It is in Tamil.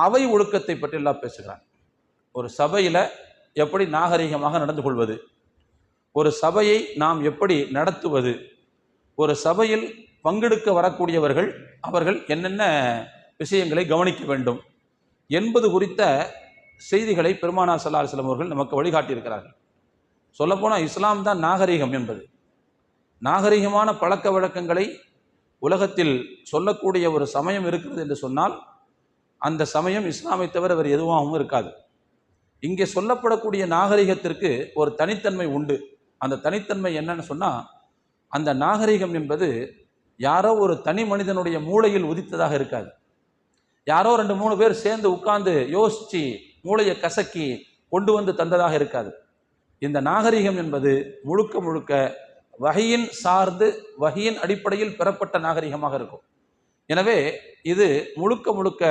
அவை ஒழுக்கத்தை பற்றி எல்லாம் பேசுகிறான். ஒரு சபையில் எப்படி நாகரிகமாக நடந்து கொள்வது, ஒரு சபையை நாம் எப்படி நடத்துவது, ஒரு சபையில் பங்கெடுக்க வரக்கூடியவர்கள் அவர்கள் என்னென்ன விஷயங்களை கவனிக்க வேண்டும் என்பது குறித்த செய்திகளை பெருமானார் ஸல்லல்லாஹு அலைஹி வஸல்லம் அவர்கள் நமக்கு வழிகாட்டியிருக்கிறார்கள். சொல்லப்போனால் இஸ்லாம் தான் நாகரிகம் என்பது. நாகரிகமான பழக்க வழக்கங்களை உலகத்தில் சொல்லக்கூடிய ஒரு சமயம் இருக்கிறது என்று சொன்னால் அந்த சமயம் இஸ்லாமை தவிர வேறு எதுவாகவும் இருக்காது. இங்கே சொல்லப்படக்கூடிய நாகரிகத்திற்கு ஒரு தனித்தன்மை உண்டு. அந்த தனித்தன்மை என்னன்னு சொன்னால், அந்த நாகரிகம் என்பது யாரோ ஒரு தனி மனிதனுடைய மூளையில் உதித்ததாக இருக்காது. யாரோ 2-3 பேர் சேர்ந்து உட்கார்ந்து யோசித்து மூளையை கசக்கி கொண்டு வந்து தந்ததாக இருக்காது. இந்த நாகரிகம் என்பது முழுக்க முழுக்க வஹியின் சார்ந்து வஹியின் அடிப்படையில் பெறப்பட்ட நாகரிகமாக இருக்கும். எனவே இது முழுக்க முழுக்க